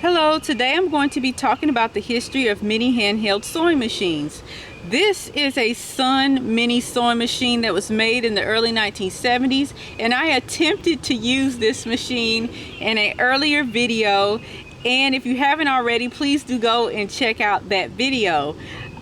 Hello, today I'm going to be talking about the history of mini handheld sewing machines. This is a Sun mini sewing machine that was made in the early 1970s, and I attempted to use this machine in an earlier video, and if you haven't already, please do go and check out that video.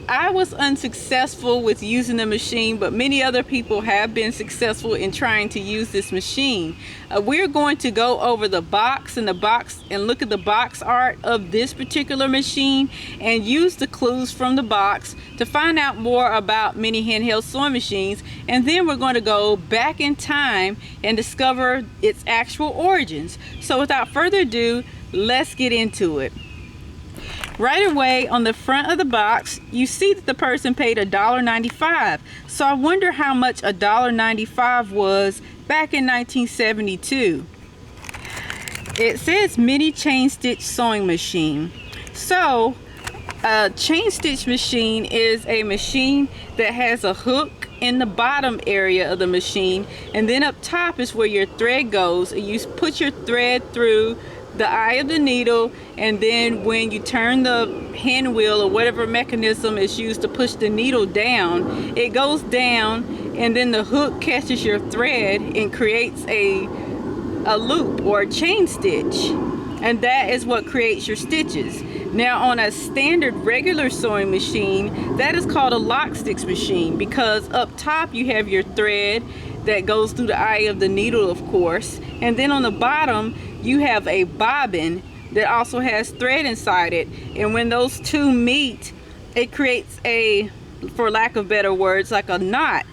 I was unsuccessful with using the machine, but many other people have been successful in trying to use this machine. We're going to go over the box and look at the box art of this particular machine and use the clues from the box to find out more about mini handheld sewing machines, and then we're going to go back in time and discover its actual origins. So without further ado, let's get into it. Right away on the front of the box, you see that the person paid $1.95. So I wonder how much $1.95 was back in 1972. It says mini chain stitch sewing machine. So a chain stitch machine is a machine that has a hook in the bottom area of the machine, and then up top is where your thread goes, and you put your thread through the eye of the needle, and then when you turn the hand wheel or whatever mechanism is used to push the needle down, it goes down, and then the hook catches your thread and creates a loop or a chain stitch, and that is what creates your stitches. Now on a standard regular sewing machine, that is called a lock stitch machine, because up top you have your thread that goes through the eye of the needle, of course, and then on the bottom you have a bobbin that also has thread inside it, and when those two meet, it creates a, for lack of better words, like a knot,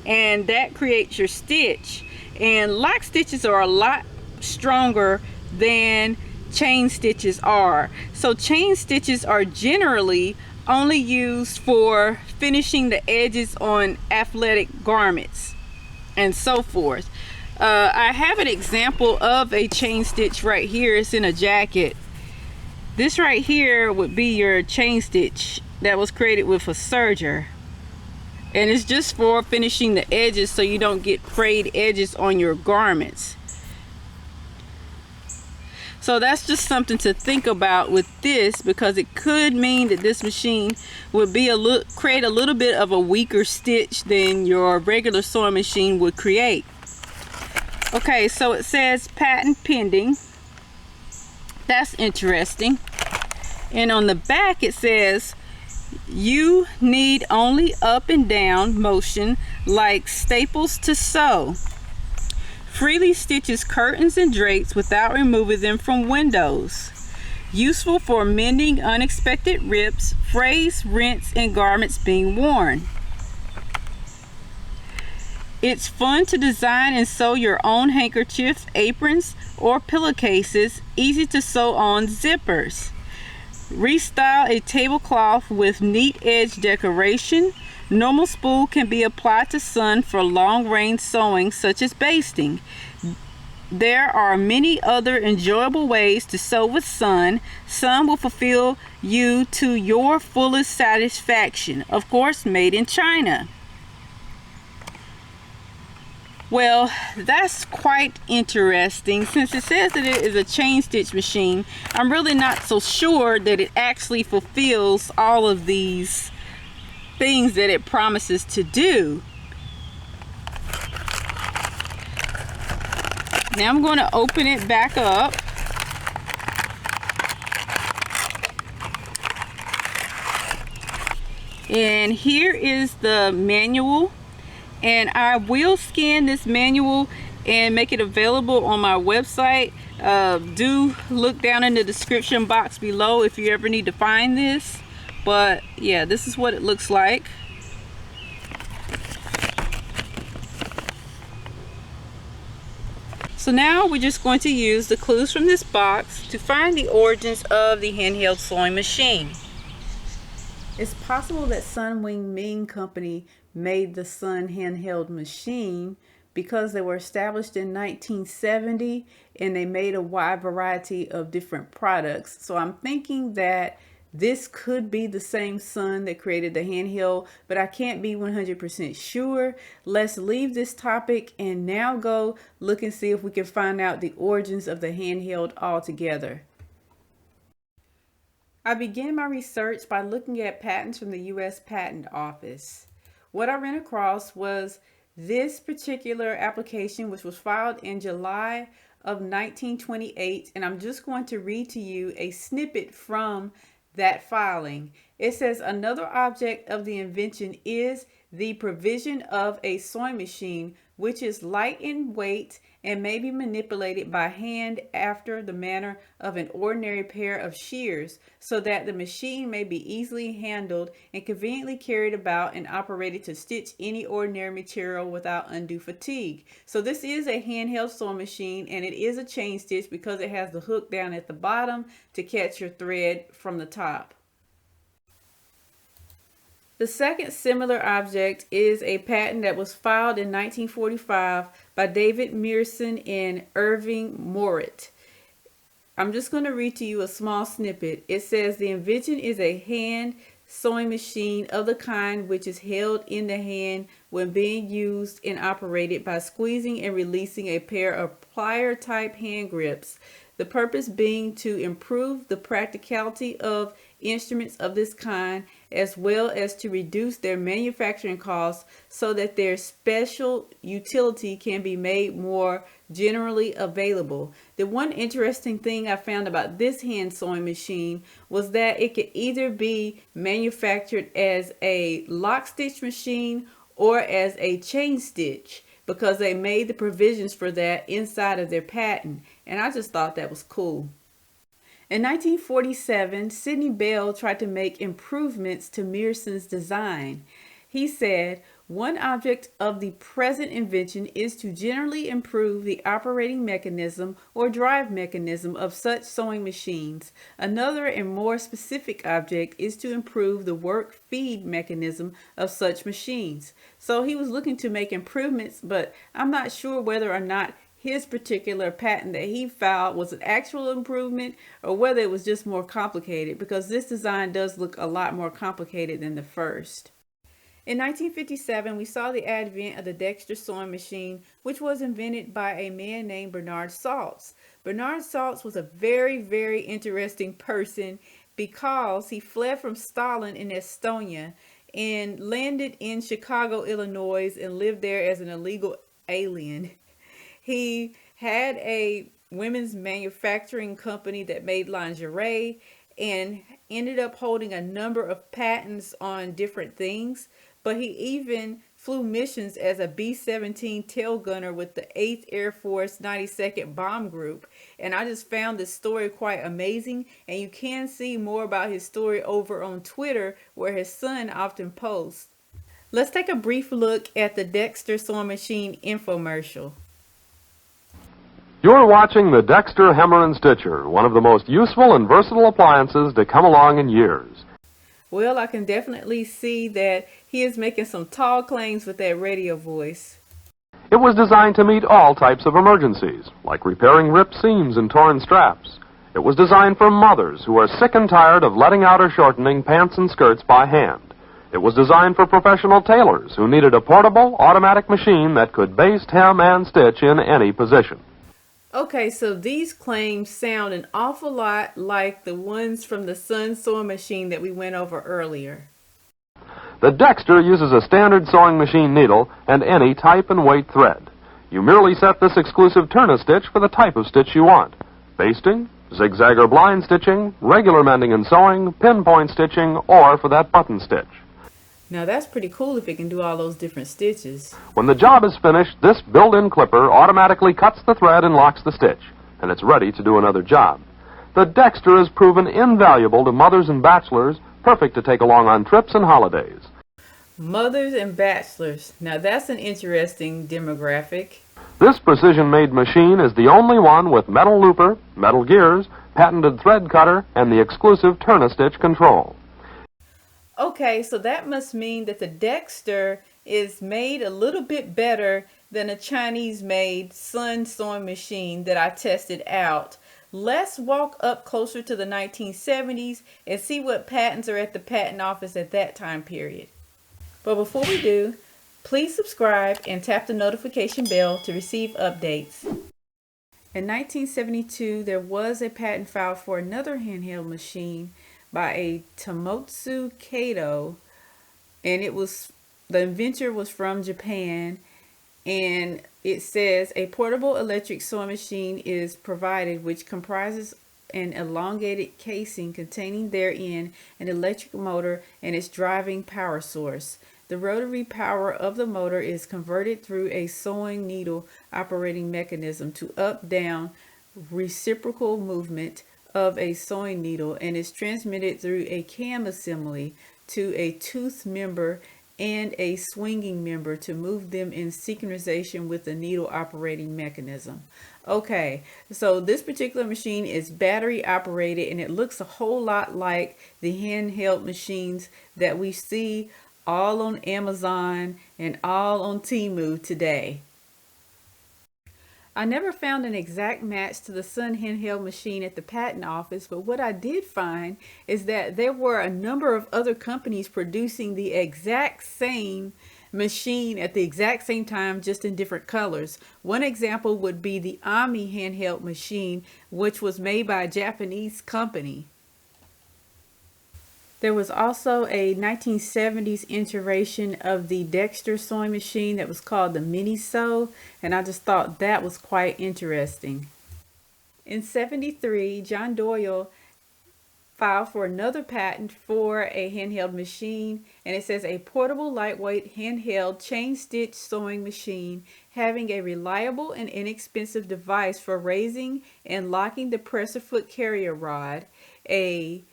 and that creates your stitch. And lock stitches are a lot stronger than chain stitches are. So chain stitches are generally only used for finishing the edges on athletic garments and so forth. I have an example of a chain stitch right here. It's in a jacket. This right here would be your chain stitch that was created with a serger, and it's just for finishing the edges so you don't get frayed edges on your garments. So that's just something to think about with this, because it could mean that this machine would be create a little bit of a weaker stitch than your regular sewing machine would create. Okay, so it says patent pending. That's interesting. And on the back it says you need only up and down motion like staples to sew. Freely stitches curtains and drapes without removing them from windows. Useful for mending unexpected rips, frays, rents, and garments being worn. It's fun to design and sew your own handkerchiefs, aprons, or pillowcases. Easy to sew on zippers. Restyle a tablecloth with neat edge decoration. Normal spool can be applied to sun for long range sewing, such as basting. There are many other enjoyable ways to sew with sun. Some will fulfill you to your fullest satisfaction. Of course, made in China. Well, that's quite interesting. Since it says that it is a chain stitch machine, I'm really not so sure that it actually fulfills all of these things that it promises to do. Now I'm going to open it back up. And here is the manual. And I will scan this manual and make it available on my website. Do look down in the description box below if you ever need to find this. But yeah, this is what it looks like. So now we're just going to use the clues from this box to find the origins of the handheld sewing machine. It's possible that Sunwing Ming Company made the Sun handheld machine because they were established in 1970 and they made a wide variety of different products. So I'm thinking that this could be the same Sun that created the handheld, but I can't be 100% sure. Let's leave this topic and now go look and see if we can find out the origins of the handheld altogether. I began my research by looking at patents from the U.S. Patent Office. What I ran across was this particular application, which was filed in July of 1928, and I'm just going to read to you a snippet from that filing. It says, another object of the invention is the provision of a sewing machine which is light in weight and may be manipulated by hand after the manner of an ordinary pair of shears, so that the machine may be easily handled and conveniently carried about and operated to stitch any ordinary material without undue fatigue. So this is a handheld sewing machine, and it is a chain stitch because it has the hook down at the bottom to catch your thread from the top. The second similar object is a patent that was filed in 1945 by David Mearson and Irving Morit. I'm just going to read to you a small snippet. It says, the invention is a hand sewing machine of the kind which is held in the hand when being used and operated by squeezing and releasing a pair of plier type hand grips. The purpose being to improve the practicality of instruments of this kind, as well as to reduce their manufacturing costs so that their special utility can be made more generally available. The one interesting thing I found about this hand sewing machine was that it could either be manufactured as a lock stitch machine or as a chain stitch, because they made the provisions for that inside of their patent, and I just thought that was cool. In 1947, Sidney Bell tried to make improvements to Mearson's design. He said, one object of the present invention is to generally improve the operating mechanism or drive mechanism of such sewing machines. Another and more specific object is to improve the work feed mechanism of such machines. So he was looking to make improvements, but I'm not sure whether or not his particular patent that he filed was an actual improvement or whether it was just more complicated, because this design does look a lot more complicated than the first. In 1957, we saw the advent of the Dexter sewing machine, which was invented by a man named Bernard Saltz. Bernard Saltz was a very, very interesting person because he fled from Stalin in Estonia and landed in Chicago, Illinois, and lived there as an illegal alien. He had a women's manufacturing company that made lingerie and ended up holding a number of patents on different things. But he even flew missions as a B-17 tail gunner with the 8th Air Force 92nd Bomb Group. And I just found this story quite amazing. And you can see more about his story over on Twitter, where his son often posts. Let's take a brief look at the Dexter sewing machine infomercial. You're watching the Dexter Hammer and Stitcher, one of the most useful and versatile appliances to come along in years. Well, I can definitely see that he is making some tall claims with that radio voice. It was designed to meet all types of emergencies, like repairing ripped seams and torn straps. It was designed for mothers who are sick and tired of letting out or shortening pants and skirts by hand. It was designed for professional tailors who needed a portable, automatic machine that could baste, hem, and stitch in any position. Okay, so these claims sound an awful lot like the ones from the Sun sewing machine that we went over earlier. The Dexter uses a standard sewing machine needle and any type and weight thread. You merely set this exclusive turn-a-stitch for the type of stitch you want. Basting, zigzag or blind stitching, regular mending and sewing, pinpoint stitching, or for that button stitch. Now that's pretty cool if it can do all those different stitches. When the job is finished, this built-in clipper automatically cuts the thread and locks the stitch, and it's ready to do another job. The Dexter has proven invaluable to mothers and bachelors, perfect to take along on trips and holidays. Mothers and bachelors. Now that's an interesting demographic. This precision-made machine is the only one with metal looper, metal gears, patented thread cutter, and the exclusive turn-a-stitch control. Okay, so that must mean that the Dexter is made a little bit better than a Chinese-made Sun sewing machine that I tested out. Let's walk up closer to the 1970s and see what patents are at the patent office at that time period. But before we do, please subscribe and tap the notification bell to receive updates. In 1972, there was a patent filed for another handheld machine, by a Tomotsu Kato, and the inventor was from Japan. And it says a portable electric sewing machine is provided, which comprises an elongated casing containing therein an electric motor and its driving power source. The rotary power of the motor is converted through a sewing needle operating mechanism to up-down reciprocal movement of a sewing needle and is transmitted through a cam assembly to a tooth member and a swinging member to move them in synchronization with the needle operating mechanism. Okay, so this particular machine is battery operated, and it looks a whole lot like the handheld machines that we see all on Amazon and all on Temu today. I never found an exact match to the Sun handheld machine at the patent office, but what I did find is that there were a number of other companies producing the exact same machine at the exact same time, just in different colors. One example would be the Ami handheld machine, which was made by a Japanese company. There was also a 1970s iteration of the Dexter sewing machine that was called the Mini Sew, and I just thought that was quite interesting. In '73, John Doyle filed for another patent for a handheld machine, and it says a portable, lightweight, handheld, chain-stitch sewing machine having a reliable and inexpensive device for raising and locking the presser foot carrier rod, a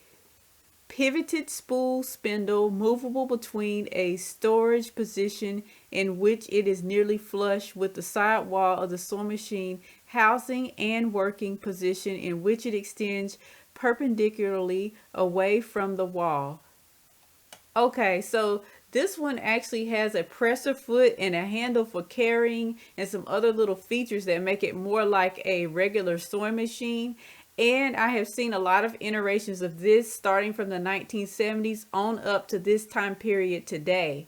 pivoted spool spindle movable between a storage position in which it is nearly flush with the side wall of the sewing machine housing and working position in which it extends perpendicularly away from the wall. Okay, so this one actually has a presser foot and a handle for carrying and some other little features that make it more like a regular sewing machine. And I have seen a lot of iterations of this starting from the 1970s on up to this time period today.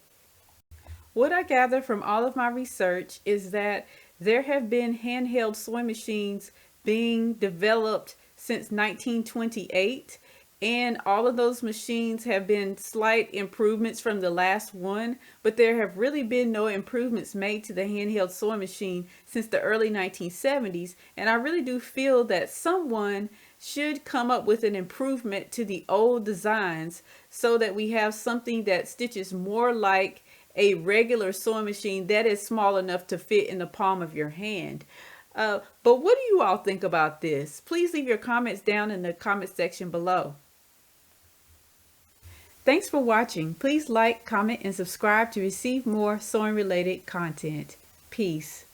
What I gather from all of my research is that there have been handheld sewing machines being developed since 1928, and all of those machines have been slight improvements from the last one, but there have really been no improvements made to the handheld sewing machine since the early 1970s, and I really do feel that someone should come up with an improvement to the old designs so that we have something that stitches more like a regular sewing machine that is small enough to fit in the palm of your hand. But what do you all think about this? Please leave your comments down in the comment section below. Thanks for watching. Please like, comment, and subscribe to receive more sewing related content. Peace.